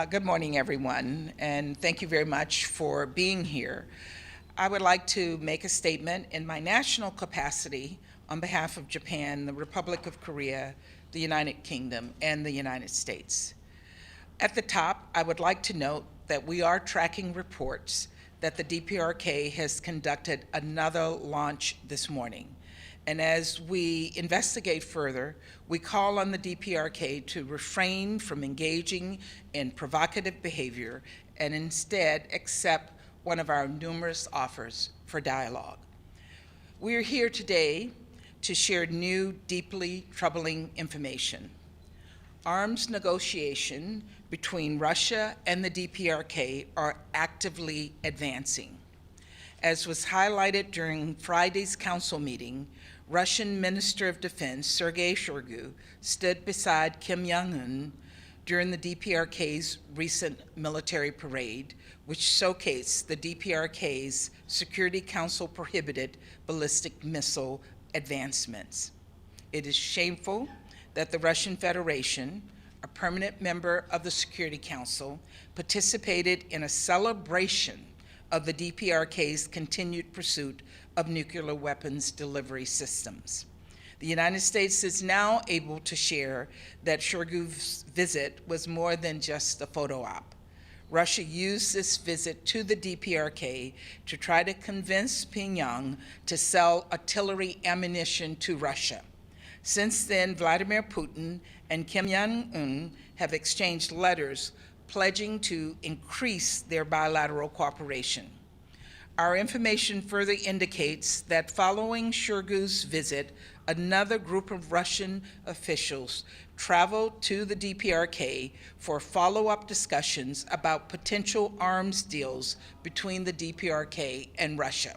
Good morning, everyone, and thank you very much for being here. I would like to make a statement in my national capacity on behalf of Japan, the Republic of Korea, the United Kingdom, and the United States. At the top, I would like to note that we are tracking reports that the DPRK has conducted another launch this morning. And as we investigate further, we call on the DPRK to refrain from engaging in provocative behavior and instead accept one of our numerous offers for dialogue. We are here today to share new, deeply troubling information. Arms negotiation between Russia and the DPRK are actively advancing. As was highlighted during Friday's council meeting, Russian Minister of Defense Sergei Shoigu stood beside Kim Jong Un during the DPRK's recent military parade, which showcased the DPRK's Security Council prohibited ballistic missile advancements. It is shameful that the Russian Federation, a permanent member of the Security Council, participated in a celebration of the DPRK's continued pursuit of nuclear weapons delivery systems. The United States is now able to share that Shoigu's visit was more than just a photo op. Russia used this visit to the DPRK to try to convince Pyongyang to sell artillery ammunition to Russia. Since then, Vladimir Putin and Kim Jong Un have exchanged letters pledging to increase their bilateral cooperation. Our information further indicates that following Shoigu's visit, another group of Russian officials traveled to the DPRK for follow-up discussions about potential arms deals between the DPRK and Russia.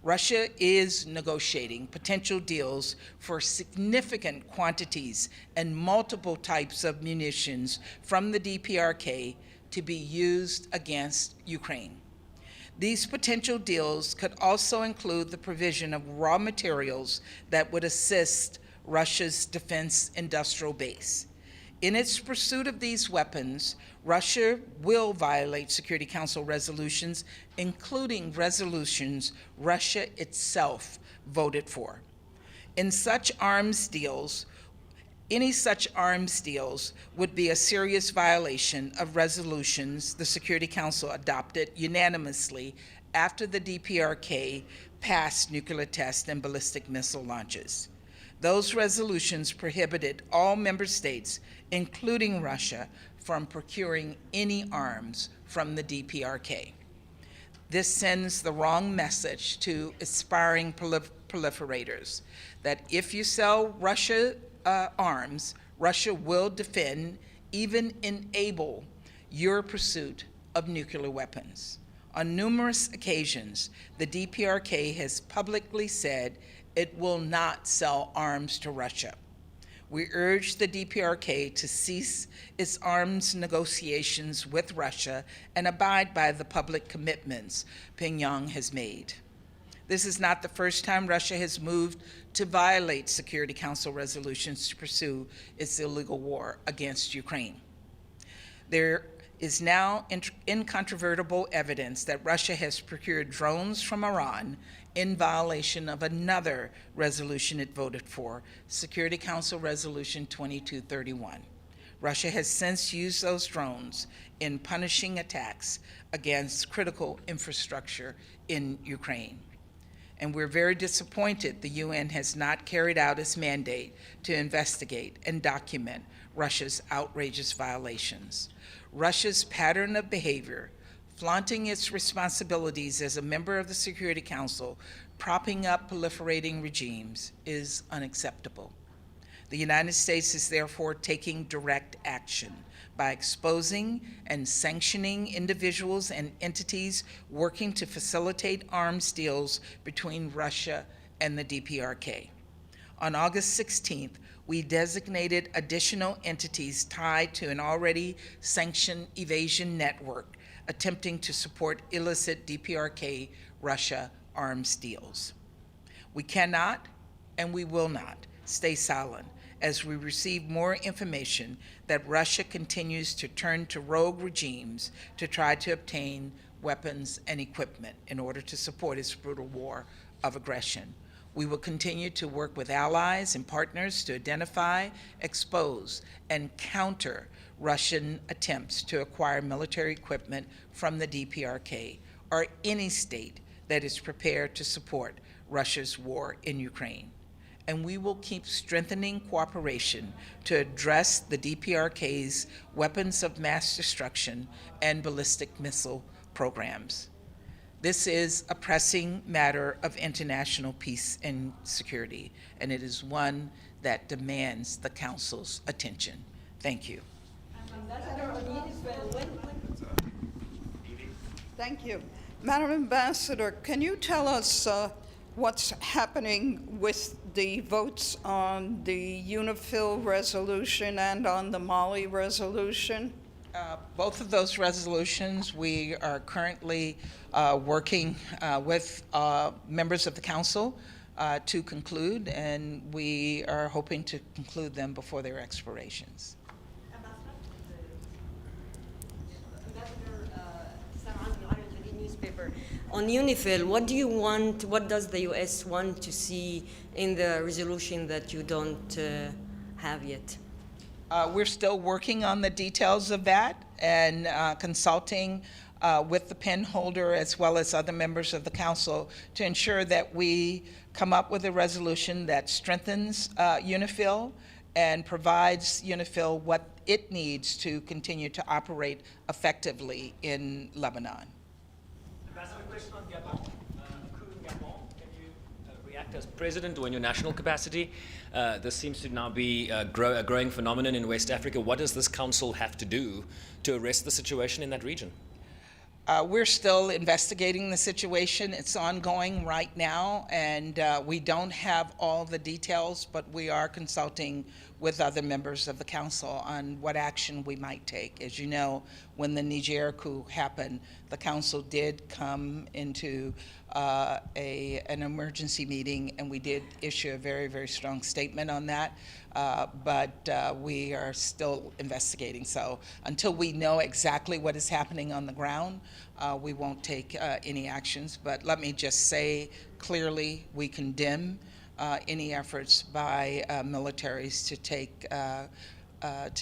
Russia is negotiating potential deals for significant quantities and multiple types of munitions from the DPRK to be used against Ukraine. These potential deals could also include the provision of raw materials that would assist Russia's defense industrial base. In its pursuit of these weapons, Russia will violate Security Council resolutions, including resolutions Russia itself voted for. Any such arms deals would be a serious violation of resolutions the Security Council adopted unanimously after the DPRK passed nuclear tests and ballistic missile launches. Those resolutions prohibited all member states, including Russia, from procuring any arms from the DPRK. This sends the wrong message to aspiring proliferators that if you sell Russia arms, Russia will defend, even enable, your pursuit of nuclear weapons. On numerous occasions, the DPRK has publicly said it will not sell arms to Russia. We urge the DPRK to cease its arms negotiations with Russia and abide by the public commitments Pyongyang has made. This is not the first time Russia has moved to violate Security Council resolutions to pursue its illegal war against Ukraine. There is now incontrovertible evidence that Russia has procured drones from Iran in violation of another resolution it voted for, Security Council Resolution 2231. Russia has since used those drones in punishing attacks against critical infrastructure in Ukraine. And we're very disappointed the UN has not carried out its mandate to investigate and document Russia's outrageous violations. Russia's pattern of behavior, flaunting its responsibilities as a member of the Security Council, propping up proliferating regimes, is unacceptable. The United States is therefore taking direct action by exposing and sanctioning individuals and entities working to facilitate arms deals between Russia and the DPRK. On August 16th, we designated additional entities tied to an already sanctioned evasion network attempting to support illicit DPRK Russia arms deals. We cannot and we will not stay silent as we receive more information that Russia continues to turn to rogue regimes to try to obtain weapons and equipment in order to support its brutal war of aggression. We will continue to work with allies and partners to identify, expose, and counter Russian attempts to acquire military equipment from the DPRK or any state that is prepared to support Russia's war in Ukraine. And we will keep strengthening cooperation to address the DPRK's weapons of mass destruction and ballistic missile programs. This is a pressing matter of international peace and security, and it is one that demands the Council's attention. Thank you. Thank you. Madam Ambassador, can you tell us what's happening with the votes on the UNIFIL resolution and on the Mali resolution? Both of those resolutions, we are currently working with members of the Council to conclude, and we are hoping to conclude them before their expirations. On UNIFIL, what do you want, what does the U.S. want to see in the resolution that you don't have yet? We're still working on the details of that and consulting with the pen holder as well as other members of the Council to ensure that we come up with a resolution that strengthens UNIFIL and provides UNIFIL what it needs to continue to operate effectively in Lebanon. Ambassador, question on Gabon. Coup in Gabon, can you react as president or in your national capacity? This seems to now be a growing phenomenon in West Africa. What does this council have to do to arrest the situation in that region? We're still investigating the situation. It's ongoing right now, and we don't have all the details, but we are consulting with other members of the Council on what action we might take. As you know, when the Niger coup happened, the Council did come into an emergency meeting, and we did issue a very, very strong statement on that, but we are still investigating. So until we know exactly what is happening on the ground, we won't take any actions. But let me just say clearly, we condemn any efforts by militaries to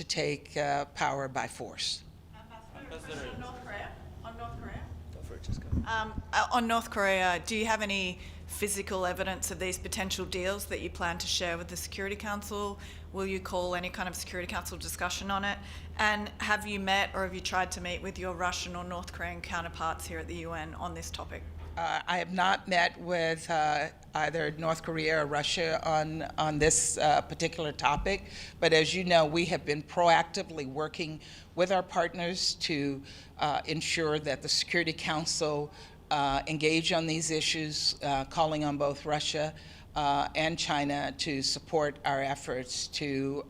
take power by force. Ambassador, on North Korea. Go for it, Jessica. On North Korea, do you have any physical evidence of these potential deals that you plan to share with the Security Council? Will you call any kind of Security Council discussion on it? And have you met or have you tried to meet with your Russian or North Korean counterparts here at the UN on this topic? I have not met with either North Korea or Russia on this particular topic, but as you know, we have been proactively working with our partners to ensure that the Security Council engage on these issues, calling on both Russia and China to support our efforts to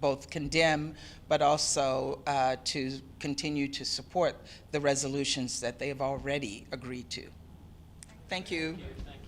both condemn but also to continue to support the resolutions that they have already agreed to. Thank you. Thank you.